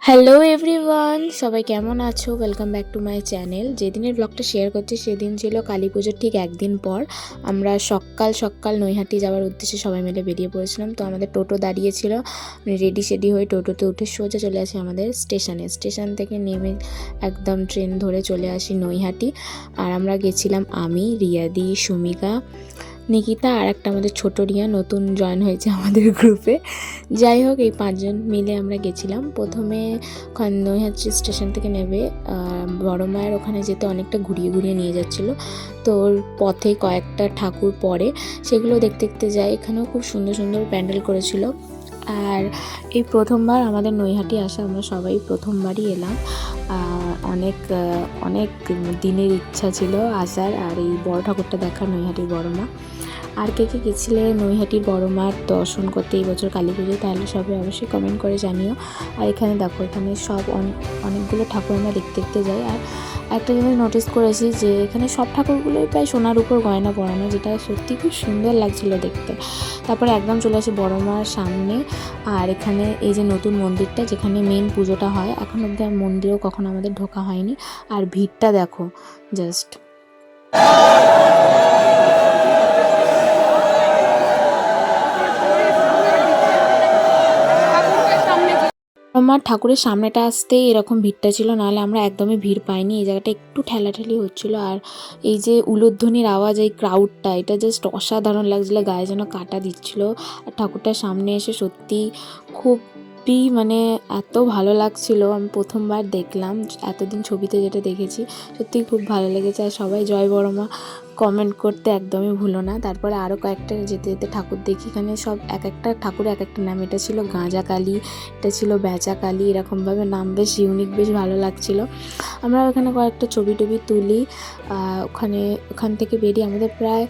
Hello everyone, সবাই কেমন আছো? Welcome back to my channel. যেদিনের ব্লগটা শেয়ার করছি সেদিন ছিল কালী পুজোর ঠিক একদিন পর। আমরা সকাল সকাল নৈহাটি যাওয়ার উদ্দেশ্যে সবাই মিলে বেরিয়ে পড়েছিলাম। তো আমাদের টোটো দাঁড়িয়েছিল, রেডি সেডি হয়ে টোটোতে উঠে সোজা চলে আসি আমাদের স্টেশন থেকে নেমে একদম ট্রেন ধরে চলে আসি নৈহাটি। আর আমরা গেছিলাম আমি, রিয়াদি, সুমিকা, নিকিতা আর একটা আমাদের ছোট রিয়া নতুন জয়েন হয়েছে আমাদের গ্রুপে। যাই হোক, এই 5জন মিলে আমরা গেছিলাম। প্রথমে নৈহাটি স্টেশন থেকে নেবে বড় মায়ের ওখানে যেতে অনেকটা ঘুরিয়ে ঘুরিয়ে নিয়ে যাচ্ছিলো। তো ওর পথে কয়েকটা ঠাকুর পড়ে, সেগুলো দেখতে দেখতে যাই। এখানেও খুব সুন্দর সুন্দর প্যান্ডেল করেছিল। আর এই প্রথমবার আমাদের নৈহাটি আসা, আমরা সবাই প্রথমবারই এলাম। অনেক অনেক দিনের ইচ্ছা ছিল আসার আর এই বড় ঠাকুরটা দেখার, নৈহাটির বড় মা। আর কে কে গেছিলে নৈহাটির বড় মার দর্শন করতে এই বছর কালী পুজোয়, তাহলে সবাই অবশ্যই কমেন্ট করে জানিও। আর এখানে দেখো, এখানে সব অনেকগুলো ঠাকুর আমরা দেখতে দেখতে যাই। আর একটা জিনিস নোটিস করেছি যে এখানে সব ঠাকুরগুলোই প্রায় সোনার উপর গয়না পরানো, যেটা সত্যি খুব সুন্দর লাগছিল দেখতে। তারপরে একদম চলে আসি বড় মার সামনে। আর এখানে এই যে নতুন মন্দিরটা, যেখানে মেন পুজোটা হয়, এখন অব্দি মন্দিরেও কখনো আমাদের ঢোকা হয়নি। আর ভিড়টা দেখো জাস্ট। আমার ঠাকুরের সামনেটা আসতেই এরকম ভিড়টা ছিল, নাহলে আমরা একদমই ভিড় পাইনি। এই জায়গাটা একটু ঠেলাঠেলি হচ্ছিলো। আর এই যে উলুধ্বনির আওয়াজ, এই ক্রাউডটা, এটা জাস্ট অসাধারণ লাগছিলো, গায়ে যেন কাটা দিচ্ছিলো। আর ঠাকুরটার সামনে এসে সত্যি খুবই মানে এত ভালো লাগছিলো। আমি প্রথমবার দেখলাম, এতদিন ছবিতে যেটা দেখেছি সত্যিই খুব ভালো লেগেছে। আর সবাই জয় বড় মা কমেন্ট করতে একদমই ভুলো না। তারপরে আরও কয়েকটা যেতে যেতে ঠাকুর দেখি। এখানে সব এক একটা ঠাকুরের এক একটা নাম। এটা ছিল গাঁজা কালী, এটা ছিল বেচা কালী, এরকমভাবে নাম বেশ ইউনিক, বেশ ভালো লাগছিলো। আমরা ওখানে কয়েকটা ছবি টবি তুলি। ওখান থেকে বেরিয়ে আমাদের প্রায়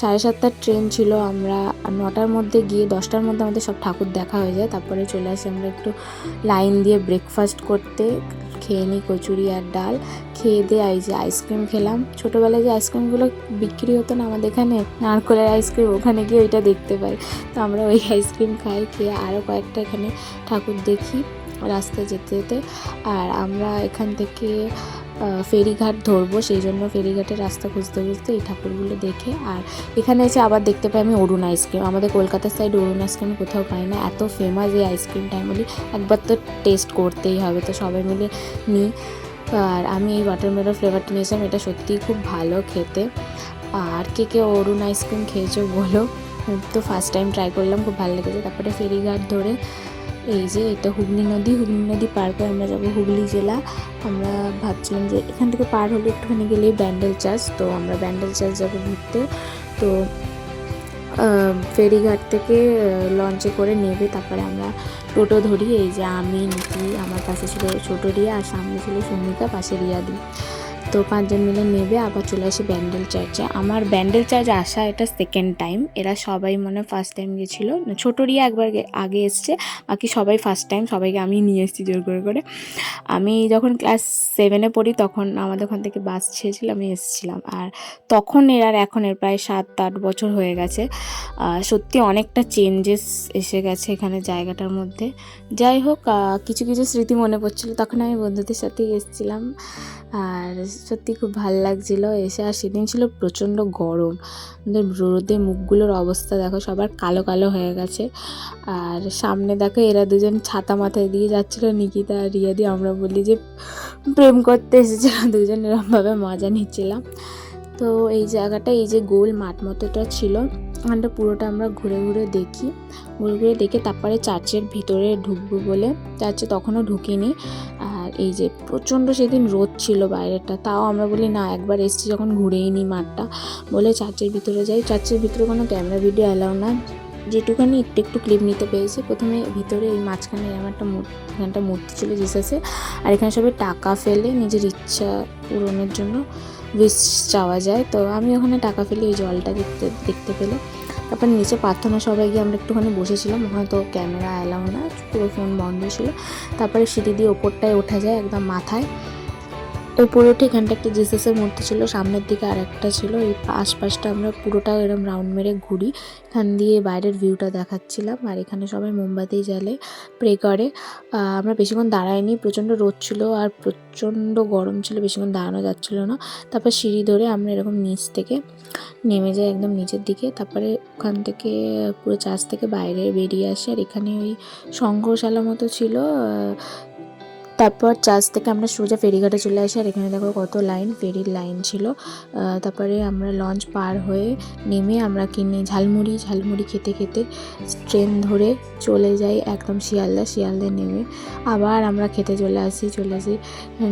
7:30টার ট্রেন ছিল। আমরা 9টার মধ্যে গিয়ে 10টার মধ্যে আমাদের সব ঠাকুর দেখা হয়ে যায়। তারপরে চলে আসি আমরা একটু লাইন দিয়ে ব্রেকফাস্ট করতে। খেয়ে নিই কচুরি আর ডাল। খেয়ে দিয়ে এই যে আইসক্রিম খেলাম। ছোটোবেলায় যে আইসক্রিমগুলো বিক্রি হতো না আমাদের এখানে, নারকলের আইসক্রিম, ওখানে গিয়ে ওইটা দেখতে পাই। তো আমরা ওই আইসক্রিম খাই। খেয়ে আরও কয়েকটা এখানে ঠাকুর দেখি রাস্তায় যেতে যেতে। আর আমরা এখান থেকে ফেরিঘাট ধরবো, সেই জন্য ফেরিঘাটের রাস্তা খুঁজতে খুঁজতে এই ঠাকুরগুলো দেখে আর এখানে এসে আবার দেখতে পাই আমি অরুণ আইসক্রিম। আমাদের কলকাতার সাইডে অরুণ আইসক্রিম কোথাও পাই না, এত ফেমাস এই আইসক্রিমটা। আমি বলি একবার তো টেস্ট করতেই হবে, তো সবাই মিলে নিই। আর আমি এই ওয়াটারমেলন ফ্লেভারটা নিয়েছিলাম, এটা সত্যিই খুব ভালো খেতে। আর কে কে অরুণ আইসক্রিম খেয়েছো বলো। তো ফার্স্ট টাইম ট্রাই করলাম, খুব ভালো লেগেছে। তারপরে ফেরিঘাট ধরে এই যে এটা হুগলি নদী পার করে আমরা যাবো হুগলি জেলা। আমরা ভাবছিলাম যে এখান থেকে পার হলে একটুখানি গেলেই ব্যান্ডেল চার্চ, তো আমরা ব্যান্ডেল চার্চ যাবো ঘুরতে। তো ফেরিঘাট থেকে লঞ্চে করে নেবে, তারপরে আমরা টোটো ধরি। এই যে আমি, নিকি, আমার পাশে ছিল ছোটো রিয়া, আর সামনে ছিল সুমিকা, পাশে রিয়াদি। তো 5জন মিলে নেবে, আবার চলে আসি ব্যান্ডেল চার্চে। আমার ব্যান্ডেল চার্চ আসা এটা সেকেন্ড টাইম। এরা সবাই মনে ফার্স্ট টাইম গেছিলো, ছোটো রিয়া একবার আগে এসছে, বাকি সবাই ফার্স্ট টাইম। সবাইকে আমি নিয়ে এসেছি জোর করে করে। আমি যখন ক্লাস 7-এ পড়ি তখন আমাদের ওখান থেকে বাস ছেড়েছিল, আমি এসেছিলাম। আর তখন আর এখনের প্রায় 7-8 বছর হয়ে গেছে। সত্যি অনেকটা চেঞ্জেস এসে গেছে এখানে জায়গাটার মধ্যে। যাই হোক, কিছু কিছু স্মৃতি মনে পড়ছিলো, তখন আমি বন্ধুদের সাথেই এসেছিলাম। আর সত্যি খুব ভালো লাগছিলো এসে। আর সেদিন ছিল প্রচণ্ড গরম, রোদে মুখগুলোর অবস্থা দেখো, সবার কালো কালো হয়ে গেছে। আর সামনে দেখো এরা দুজন ছাতা মাথায় দিয়ে যাচ্ছিলো, নিকিতা আর রিয়া দিয়ে। আমরা বলি যে প্রেম করতে এসেছিলাম, দুজন এরকমভাবে মজা নিচ্ছিলাম। তো এই জায়গাটা, এই যে গোল মাঠ মতোটা ছিল, ওখানটা পুরোটা আমরা ঘুরে ঘুরে দেখে তারপরে চার্চের ভিতরে ঢুকবো বলে, চার্চে তখনও ঢুকিনি। আর এই যে প্রচণ্ড সেদিন রোদ ছিল বাইরেটা, তাও আমরা বলি না, একবার এসছি যখন ঘুরেই নিই মাঠটা, বলে চার্চের ভিতরে যাই। চার্চের ভিতরে কোনো ক্যামেরা ভিডিও অ্যালাউ না, যেটুখানি একটু ক্লিপ নিতে পেরেছি। প্রথমে ভিতরে এই মাঝখানে এখানটা মূর্তি ছিল জিসাসের। আর এখানে সবাই টাকা ফেলে নিজের ইচ্ছা পূরণের জন্য উইশ চাওয়া যায়। তো আমি ওখানে টাকা ফেলে এই জলটা দেখতে পেলে। তারপর নিচে প্রার্থনা সবাই গিয়ে আমরা একটুখানি বসেছিলাম, ওখানে তো ক্যামেরা অ্যালাউ না, পুরো ফোন বন্ধ ছিল। তারপরে সিঁড়ি দিয়ে ওপরটায় ওঠা যায় একদম মাথায়। ওপরে উঠে এখানটা একটা জেসাসের মূর্তি ছিল, সামনের দিকে আর একটা ছিল। এই আশপাশটা আমরা পুরোটা এরকম রাউন্ড মেরে ঘুরি, এখান দিয়ে বাইরের ভিউটা দেখাচ্ছিলাম। আর এখানে সবাই মোমবাতি জ্বালে, প্রে করে। আমরা বেশিক্ষণ দাঁড়াইনি, প্রচণ্ড রোদ ছিল আর প্রচণ্ড গরম ছিল, বেশিক্ষণ দাঁড়ানো যাচ্ছিল না। তারপর সিঁড়ি ধরে আমরা এরকম নিচ থেকে নেমে যাই একদম নিচের দিকে। তারপরে ওখান থেকে পুরো চার্চ থেকে বাইরে বেরিয়ে আসি। আর এখানে ওই সংগ্রহশালা মতো ছিল। তারপর চার্চ থেকে আমরা সোজা ফেরিঘাটে চলে আসি। আর এখানে দেখো কত লাইন, ফেরির লাইন ছিল। তারপরে আমরা লঞ্চ পার হয়ে নেমে আমরা কিনে ঝালমুড়ি খেতে খেতে ট্রেন ধরে চলে যাই একদম শিয়ালদায় নেমে আবার আমরা খেতে চলে আসি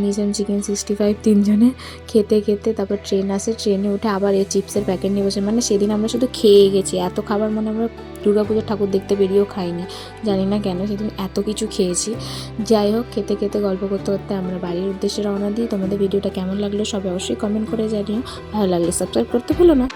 নিজাম চিকেন 65 তিনজনে খেতে খেতে। তারপর ট্রেন আসে, ট্রেনে উঠে আবার এই চিপসের প্যাকেট নিয়ে বসে। মানে সেদিন আমরা শুধু খেয়ে গেছি, এত খাবার মানে আমরা দুর্গাপুজোর ঠাকুর দেখতে বেরিয়েও খাইনি, জানি না কেন সেদিন এত কিছু খেয়েছি। যাই হোক, খেতে খেতে গল্প করতে করতে আমরা বাড়ির উদ্দেশ্যে রওনা দিই। তোমাদের ভিডিওটা কেমন লাগলো সবাই অবশ্যই কমেন্ট করে জানিও, ভালো লাগলে সাবস্ক্রাইব করতে ভুলো না।